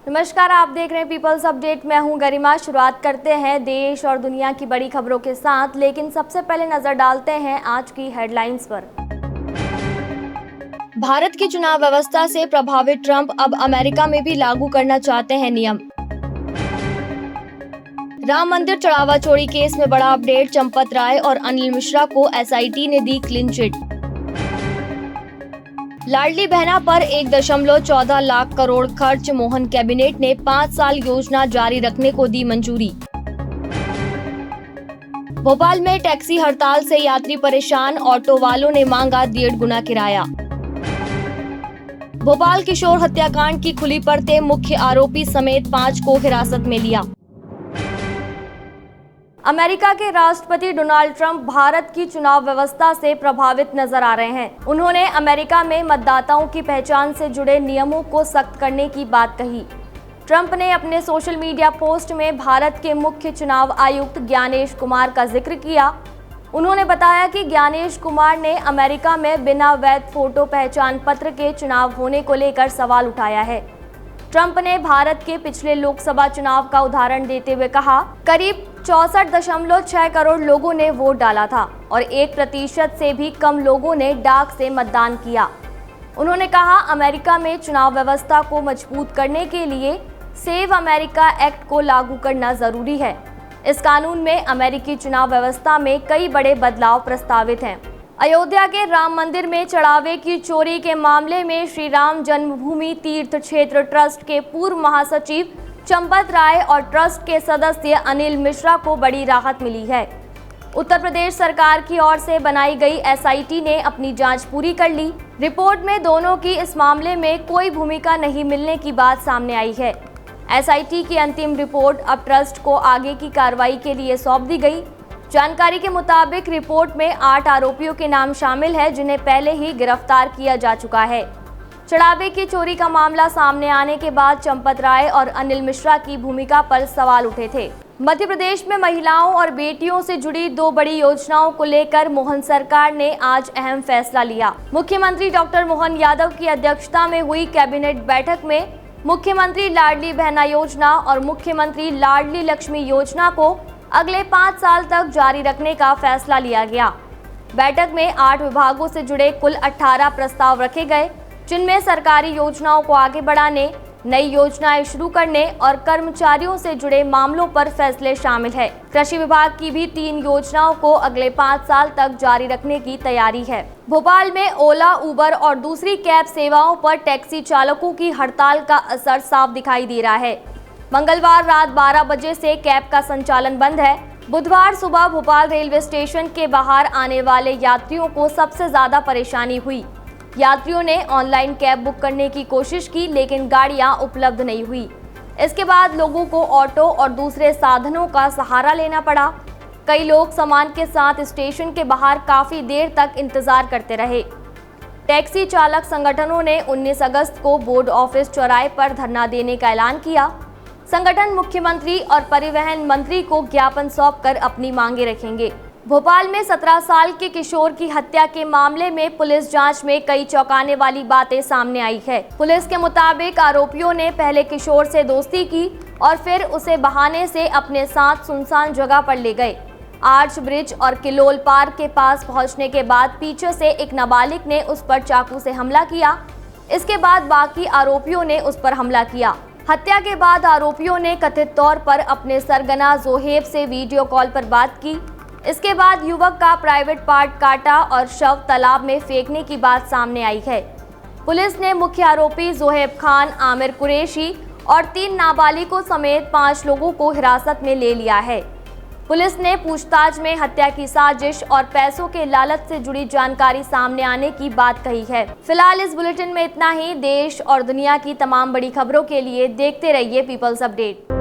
नमस्कार, आप देख रहे हैं पीपल्स अपडेट। मैं हूं गरिमा। शुरुआत करते हैं देश और दुनिया की बड़ी खबरों के साथ, लेकिन सबसे पहले नजर डालते हैं आज की हेडलाइंस पर। भारत की चुनाव व्यवस्था से प्रभावित ट्रंप अब अमेरिका में भी लागू करना चाहते हैं नियम। राम मंदिर चढ़ावा चोरी केस में बड़ा अपडेट, चंपत राय और अनिल मिश्रा को एसआईटी ने दी क्लीन चिट। लाडली बहना पर 1.14 लाख करोड़ खर्च, मोहन कैबिनेट ने 5 साल योजना जारी रखने को दी मंजूरी। भोपाल में टैक्सी हड़ताल से यात्री परेशान, ऑटो वालों ने मांगा 1.5 गुना किराया। भोपाल किशोर हत्याकांड की खुली परतें, मुख्य आरोपी समेत 5 को हिरासत में लिया। अमेरिका के राष्ट्रपति डोनाल्ड ट्रंप भारत की चुनाव व्यवस्था से प्रभावित नजर आ रहे हैं। उन्होंने अमेरिका में मतदाताओं की पहचान से जुड़े नियमों को सख्त करने की बात कही। ट्रंप ने अपने सोशल मीडिया पोस्ट में भारत के मुख्य चुनाव आयुक्त ज्ञानेश कुमार का जिक्र किया। उन्होंने बताया कि ज्ञानेश कुमार ने अमेरिका में बिना वैध फोटो पहचान पत्र के चुनाव होने को लेकर सवाल उठाया है। ट्रंप ने भारत के पिछले लोकसभा चुनाव का उदाहरण देते हुए कहा, करीब 64.6 करोड़ लोगों ने वोट डाला था और 1% से भी कम लोगों ने डाक से मतदान किया। उन्होंने कहा, अमेरिका में चुनाव व्यवस्था को मजबूत करने के लिए सेव अमेरिका एक्ट को लागू करना जरूरी है। इस कानून में अमेरिकी चुनाव व्यवस्था में कई बड़े बदलाव प्रस्तावित हैं। अयोध्या के राम मंदिर में चढ़ावे की चोरी के मामले में श्री राम जन्मभूमि तीर्थ क्षेत्र ट्रस्ट के पूर्व महासचिव चंपत राय और ट्रस्ट के सदस्य अनिल मिश्रा को बड़ी राहत मिली है। उत्तर प्रदेश सरकार की ओर से बनाई गई एसआईटी ने अपनी जांच पूरी कर ली। रिपोर्ट में दोनों की इस मामले में कोई भूमिका नहीं मिलने की बात सामने आई है। एसआईटी की अंतिम रिपोर्ट अब ट्रस्ट को आगे की कार्रवाई के लिए सौंप दी गई। जानकारी के मुताबिक रिपोर्ट में 8 आरोपियों के नाम शामिल है, जिन्हें पहले ही गिरफ्तार किया जा चुका है। चढ़ावे की चोरी का मामला सामने आने के बाद चंपत राय और अनिल मिश्रा की भूमिका पर सवाल उठे थे। मध्य प्रदेश में महिलाओं और बेटियों से जुड़ी 2 बड़ी योजनाओं को लेकर मोहन सरकार ने आज अहम फैसला लिया। मुख्यमंत्री डॉक्टर मोहन यादव की अध्यक्षता में हुई कैबिनेट बैठक में मुख्यमंत्री लाडली बहना योजना और मुख्यमंत्री लाडली लक्ष्मी योजना को अगले 5 साल तक जारी रखने का फैसला लिया गया। बैठक में 8 विभागों से जुड़े कुल 18 प्रस्ताव रखे गए, जिनमें सरकारी योजनाओं को आगे बढ़ाने, नई योजनाएं शुरू करने और कर्मचारियों से जुड़े मामलों पर फैसले शामिल है। कृषि विभाग की भी 3 योजनाओं को अगले 5 साल तक जारी रखने की तैयारी है। भोपाल में ओला, उबर और दूसरी कैब सेवाओं पर टैक्सी चालकों की हड़ताल का असर साफ दिखाई दे रहा है। मंगलवार रात 12 बजे से कैब का संचालन बंद है। बुधवार सुबह भोपाल रेलवे स्टेशन के बाहर आने वाले यात्रियों को सबसे ज्यादा परेशानी हुई। यात्रियों ने ऑनलाइन कैब बुक करने की कोशिश की, लेकिन गाड़ियां उपलब्ध नहीं हुई। इसके बाद लोगों को ऑटो और दूसरे साधनों का सहारा लेना पड़ा। कई लोग सामान के साथ स्टेशन के बाहर काफी देर तक इंतजार करते रहे। टैक्सी चालक संगठनों ने 19 अगस्त को बोर्ड ऑफिस चौराहे पर धरना देने का ऐलान किया। संगठन मुख्यमंत्री और परिवहन मंत्री को ज्ञापन सौंपकर अपनी मांगे रखेंगे। भोपाल में 17 साल के किशोर की हत्या के मामले में पुलिस जांच में कई चौंकाने वाली बातें सामने आई है। पुलिस के मुताबिक आरोपियों ने पहले किशोर से दोस्ती की और फिर उसे बहाने से अपने साथ सुनसान जगह पर ले गए। आर्च ब्रिज और किलोल पार्क के पास पहुंचने के बाद पीछे से एक नाबालिग ने उस पर चाकू से हमला किया। इसके बाद बाकी आरोपियों ने उस पर हमला किया। हत्या के बाद आरोपियों ने कथित तौर पर अपने सरगना जोहेब से वीडियो कॉल पर बात की। इसके बाद युवक का प्राइवेट पार्ट काटा और शव तालाब में फेंकने की बात सामने आई है। पुलिस ने मुख्य आरोपी जोहेब खान, आमिर कुरैशी और 3 नाबालिगों समेत 5 लोगों को हिरासत में ले लिया है। पुलिस ने पूछताछ में हत्या की साजिश और पैसों के लालच से जुड़ी जानकारी सामने आने की बात कही है। फिलहाल इस बुलेटिन में इतना ही। देश और दुनिया की तमाम बड़ी खबरों के लिए देखते रहिए पीपल्स अपडेट।